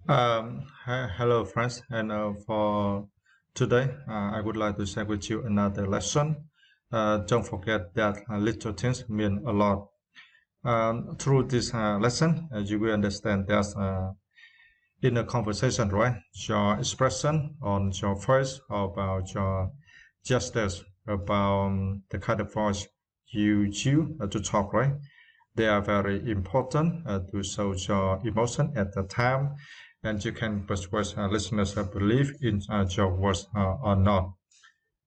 Hello, friends, and for today, I would like to share with you another lesson. Don't forget that little things mean a lot. Through this lesson, you will understand that in a conversation, right? Your expression on your face about your gestures, about the kind of voice you use to talk, right? They are very important to show your emotion at the time, and you can persuade listeners to believe in your words or not.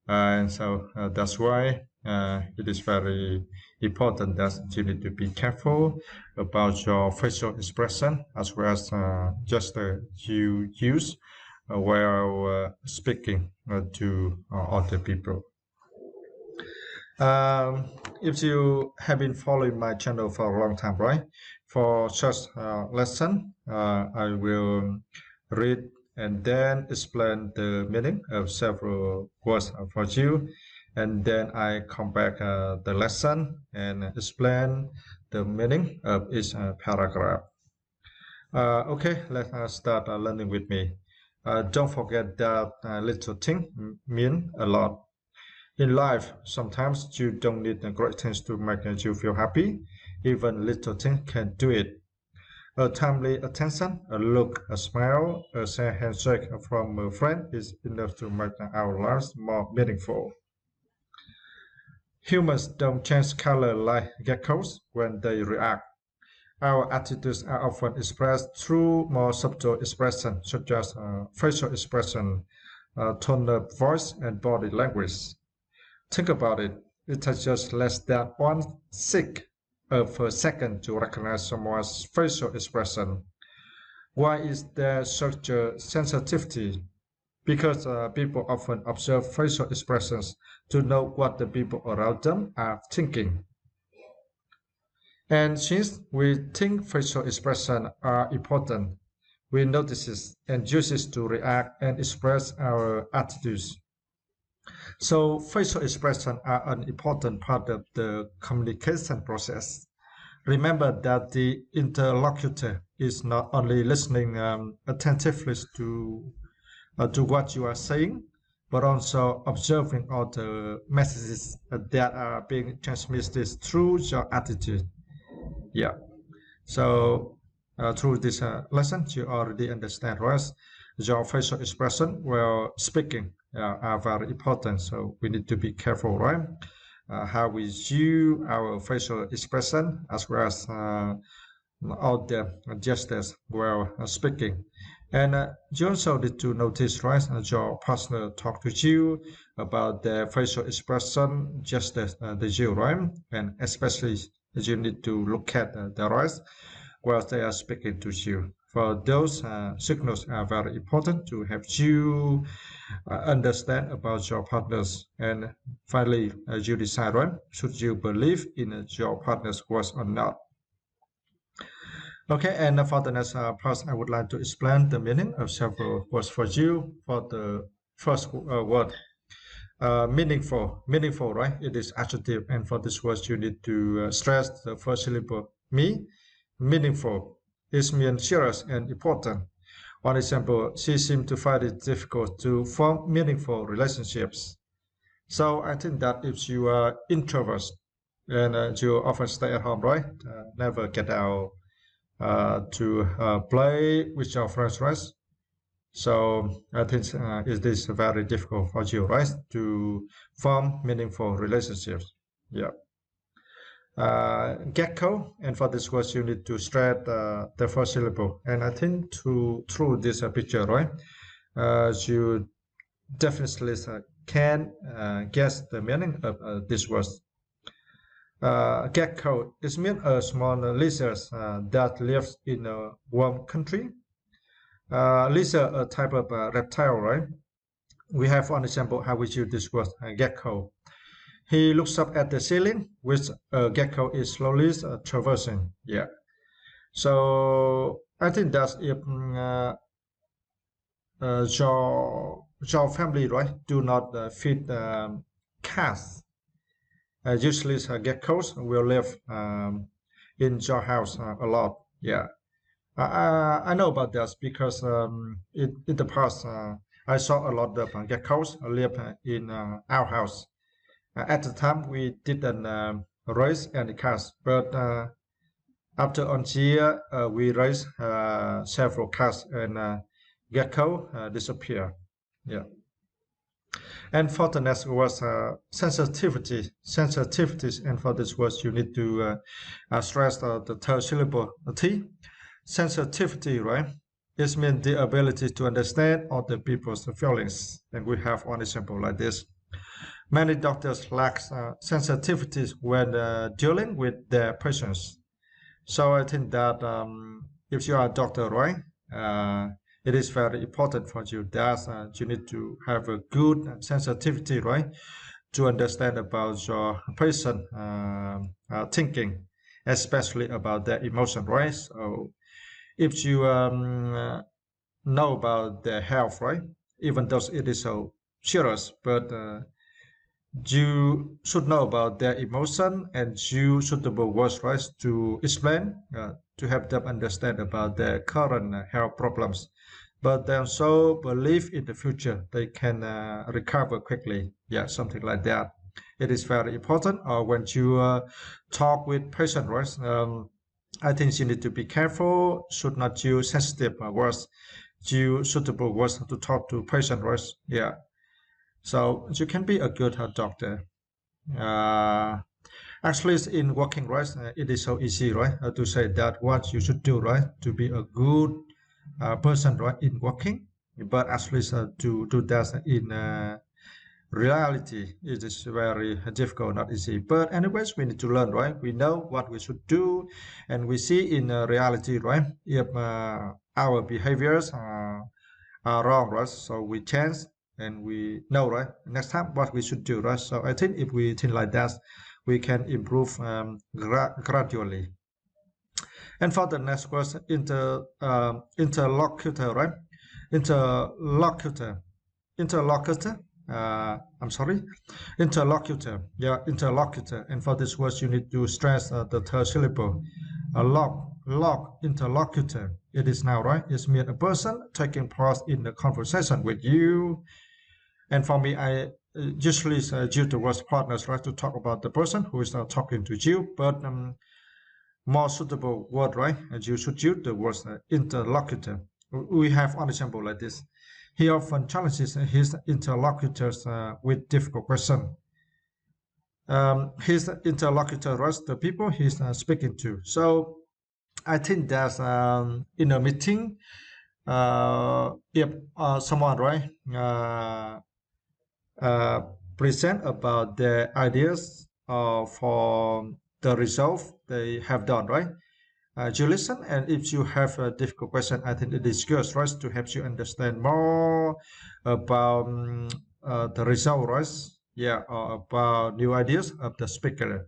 And so that's why it is very important that you need to be careful about your facial expression as well as just you use while speaking to other people. If you have been following my channel for a long time, right? For such lesson, I will read and then explain the meaning of several words for you, and then I come back the lesson and explain the meaning of each paragraph. Okay, let us start learning with me. Don't forget that little thing mean a lot. In life, sometimes you don't need great things to make you feel happy. Even little things can do it. A timely attention, a look, a smile, a handshake from a friend is enough to make our lives more meaningful. Humans don't change color like geckos when they react. Our attitudes are often expressed through more subtle expressions, such as facial expression, tone of voice, and body language. Think about it. It takes just less than 1/6 of a second to recognize someone's facial expression. Why is there such a sensitivity? Because people often observe facial expressions to know what the people around them are thinking. And since we think facial expressions are important, we notice it and use it to react and express our attitudes. So facial expressions are an important part of the communication process. Remember that the interlocutor is not only listening attentively to what you are saying, but also observing all the messages that are being transmitted through your attitude. Yeah. So through this lesson, you already understand, right? Your facial expression while speaking are very important. So we need to be careful, right? How we use our facial expression as well as all the gestures while speaking. And you also need to notice, right, as your partner talk to you about the facial expression gestures they use, right? And especially you need to look at the eyes while they are speaking to you. For those signals are very important to help you understand about your partners. And finally, you decide, right? Should you believe in your partner's words or not? Okay, and for the next part, I would like to explain the meaning of several words for you. For the first word, meaningful. Meaningful, right? It is adjective, and for this word, you need to stress the first syllable, me. Meaningful. It means serious and important. One example, she seemed to find it difficult to form meaningful relationships. So I think that if you are introvert and you often stay at home, right? Never get out to play with your friends, right? So I think it is very difficult for you, right, to form meaningful relationships. Yeah. Gecko, and for this word you need to straight the first syllable. And I think through this picture, right, you definitely can guess the meaning of this word. Gecko is mean a small lizard that lives in a warm country. Lizard, a type of reptile, right? We have one example how we use this word gecko. He looks up at the ceiling, which a gecko is slowly traversing. Yeah. So I think that if your family, right, do not feed cats, usually geckos will live in your house a lot. Yeah. I know about this because in the past I saw a lot of geckos live in our house. At the time, we didn't raise any cats, but after on year, we raised several cats and gecko disappear. Yeah. And for the next was sensitivity. Sensitivities, and for this was you need to stress the third syllable T. Sensitivity, right? It means the ability to understand other people's feelings. And we have one example like this. Many doctors lack sensitivities when dealing with their patients. So I think that if you are a doctor, right, it is very important for you that you need to have a good sensitivity, right, to understand about your patient thinking, especially about their emotion, right? So if you know about their health, right, even though it is so serious, but you should know about their emotion and use suitable words, right, to explain, to help them understand about their current health problems. But they also believe in the future they can recover quickly. Yeah, something like that. It is very important. Or when you talk with patient, right, I think you need to be careful. Should not use sensitive words. Use suitable words to talk to patient, right? Yeah. So you can be a good doctor. Uh, Actually, it's in working, right? It is so easy, right, to say that what you should do, right, to be a good person, right, in working. But actually, to do that in reality, it is very difficult, not easy. But anyways, we need to learn, right? We know what we should do, and we see in reality, right, if our behaviors are wrong, right? So we change and we know, right, next time what we should do, right? So I think if we think like that, we can improve gradually. And for the next question, interlocutor, right? Interlocutor, interlocutor. I'm sorry, interlocutor. Yeah, interlocutor. And for this word, you need to stress the third syllable. Interlocutor. It is now, right? It means a person taking part in the conversation with you. And for me, I usually use the word partners, right, to talk about the person who is talking to you. But more suitable word, right? And you should use the word interlocutor. We have an example like this. He often challenges his interlocutors with difficult questions. His interlocutors, the people he's speaking to. So I think that in a meeting, if someone, right, uh, present about their ideas for the result they have done, right? You listen, and if you have a difficult question, I think it is good, right, to help you understand more about the result, right? Yeah, or about new ideas of the speaker.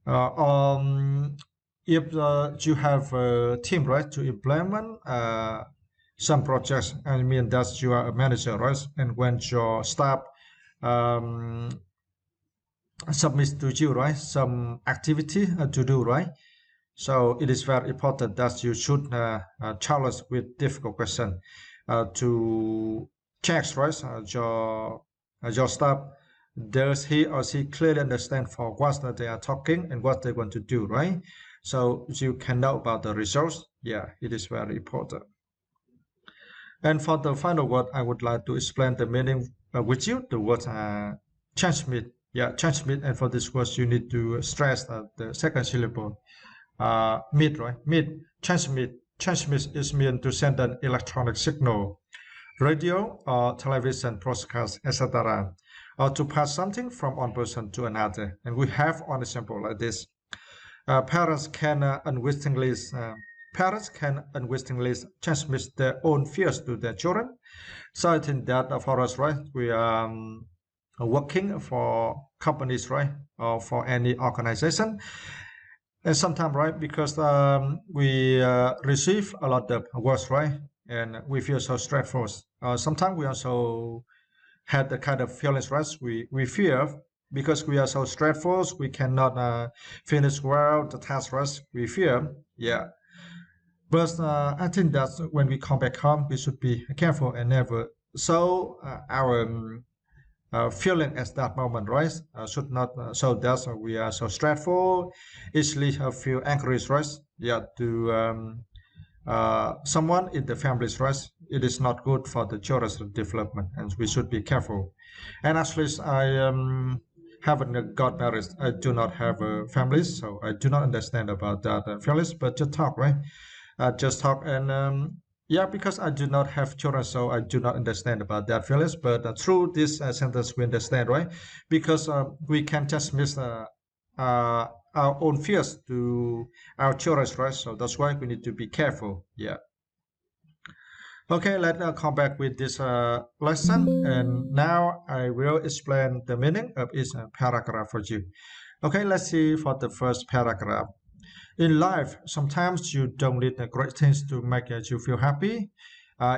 Uh, um, if you have a team, right, to implement some projects, I mean that you are a manager, right? And when your staff um, submits to you, right, some activity to do, right? So it is very important that you should challenge with difficult question to check, right, your staff. Does he or she clearly understand for what that they are talking and what they want to do, right? So you can know about the results. Yeah, it is very important. And for the final word, I would like to explain the meaning with you. The word transmit. Yeah, transmit. And for this word, you need to stress the second syllable. Mid, right? Mid, transmit. Transmit is meant to send an electronic signal, radio or television broadcast, etc., or to pass something from one person to another. And we have one example like this. Uh, parents can uh, unwittingly uh, parents can unwittingly transmit their own fears to their children. So I think that for us, right, we are working for companies, right, or for any organization. And sometimes, right, because we receive a lot of words, right, and we feel so stressful. Sometimes we also had the kind of feelings, right? We fear because we are so stressful, we cannot finish well the task, right? We fear, yeah. But I think that when we come back home, we should be careful and never show our feeling at that moment, right? Should not show that we are so stressful, easily feel angry, right? Yeah, to someone in the families, right? It is not good for the children's development, and we should be careful. And actually, I haven't got married. I do not have a family, so I do not understand about that families. But just talk, right? Just talk and yeah, because I do not have children, so I do not understand about that feelings. But through this sentence, we understand, right? Because we can just miss our own fears to our children, right? So that's why we need to be careful. Yeah. Okay, let's come back with this lesson, and now I will explain the meaning of each paragraph for you. Okay, let's see for the first paragraph. In life, sometimes you don't need great things to make you feel happy.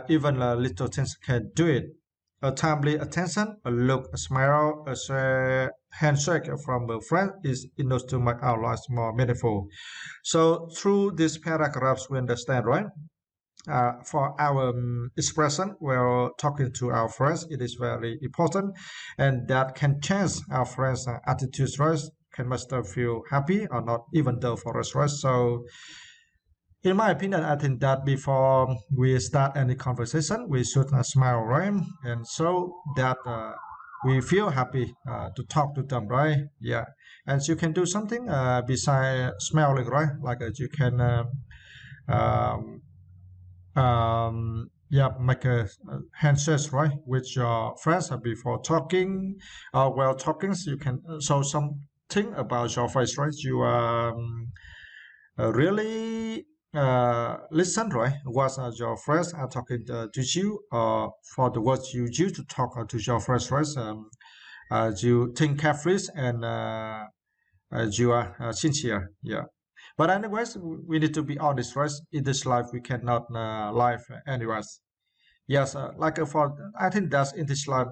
Even little things can do it. A timely attention, a look, a smile, handshake from a friend is enough to make our lives more meaningful. So through these paragraphs, we understand, right? For our expression while talking to our friends, it is very important, and that can change our friends' attitudes, right? Can make them feel happy or not, even though for us, right? So, in my opinion, I think that before we start any conversation, we should smile, right? And so that we feel happy to talk to them, right? Yeah, and you can do something besides smiling, right? Like you can. Um, yeah, make a handshake, right, with your friends before talking. While talking, so you can show something about your face, right? You really listen, right? What your friends are talking to you, for the words you use to talk to your friends, right? You think carefully and you are sincere. Yeah. But anyways, we need to be honest, right? In this life, we cannot live anyways. Yes, for I think that's in this life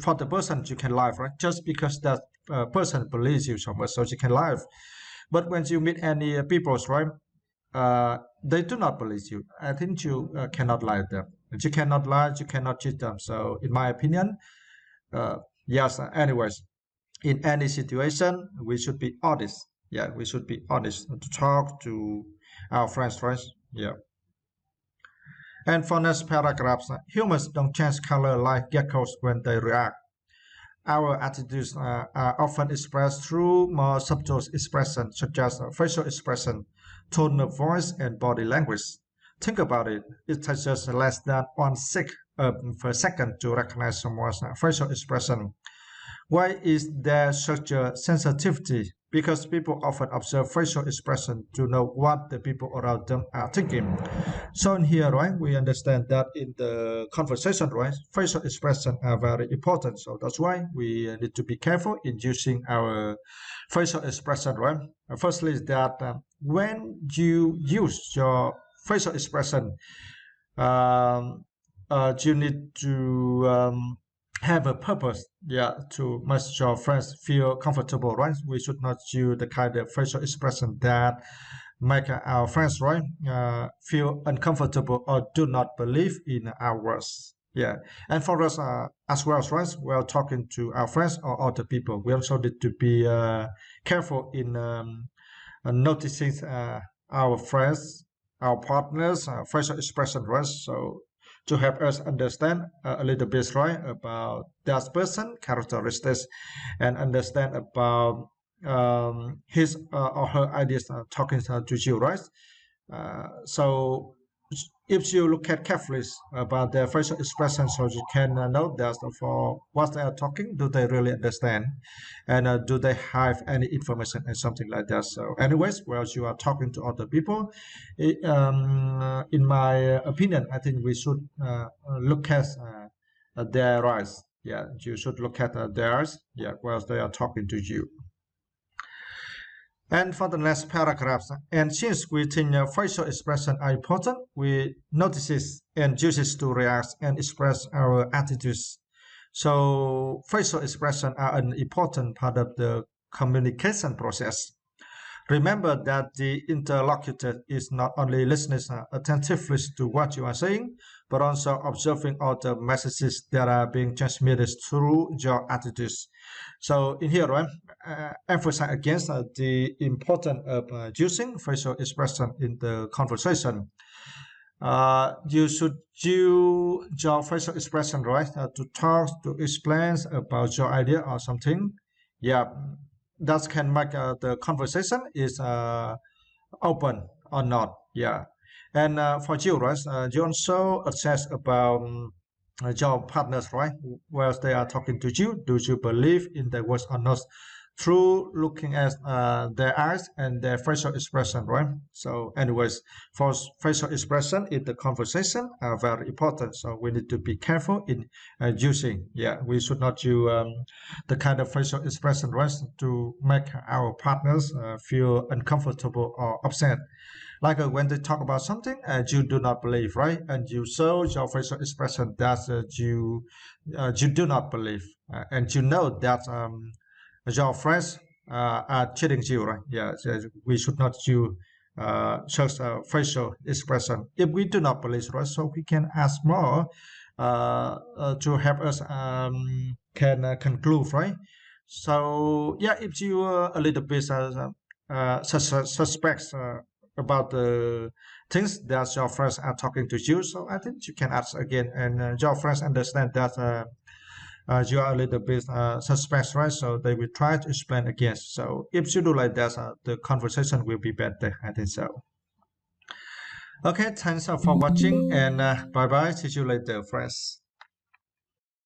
for the person you can live, right? Just because that person believes you so much, so you can live. But when you meet any people, right? They do not believe you. I think you cannot lie them. You cannot lie. You cannot cheat them. So, in my opinion, uh, yes. Anyways, in any situation, we should be honest. Yeah, we should be honest to talk to our friends, right? Yeah. And for next paragraphs, humans don't change color like geckos when they react. Our attitudes are often expressed through more subtle expressions such as facial expression, tone of voice, and body language. Think about it. It takes us less than 1/6 per second to recognize someone's facial expression. Why is there such a sensitivity? Because people often observe facial expression to know what the people around them are thinking. So in here, right, we understand that in the conversation, right, facial expression are very important. So that's why we need to be careful in using our facial expression, right? Firstly, is that when you use your facial expression, um, you need to have a purpose, yeah, to make your friends feel comfortable, right? We should not use the kind of facial expression that make our friends, right, feel uncomfortable or do not believe in our words. Yeah, and for us as well, right, while talking to our friends or other people, we also need to be careful in noticing our friends, our partners, facial expression, right? So to help us understand a little bit, right, about that person characteristics and understand about his or her ideas talking to you, right? So if you look at carefully about their facial expression, so you can know that for what they are talking, do they really understand, and do they have any information and something like that. So, anyways, while you are talking to other people, in my opinion, I think we should look at their eyes. Yeah, you should look at their eyes. Yeah, while they are talking to you. And for the next paragraphs, and since we think facial expression are important, we notices and uses to react and express our attitudes. So facial expression are an important part of the communication process. Remember that the interlocutor is not only listening attentively to what you are saying, but also observing all the messages that are being transmitted through your attitudes. So in here, right, emphasize against the importance of using facial expression in the conversation. You should use your facial expression, right, to talk, to explain about your idea or something. Yeah, that can make the conversation is open or not. Yeah, and for you, right, you also assess about your partners, right, where they are talking to you. Do you believe in their words or not? Through looking at their eyes and their facial expression, right? So, anyways, for facial expression in the conversation are very important. So we need to be careful in using. Yeah, we should not use the kind of facial expression, right, to make our partners feel uncomfortable or upset. Like when they talk about something you do not believe, right, and you show your facial expression that you do not believe, and you know that your friends are cheating you, right? Yeah, so we should not use such facial expression if we do not believe, right? So we can ask more to help us can conclude, right? So yeah, if you a little bit suspect about the things that your friends are talking to you, so I think you can ask again, and your friends understand that you are a little bit suspect, right? So they will try to explain again. So if you do like that, the conversation will be better, I think so. Okay, thanks for watching, and bye bye. See you later, friends.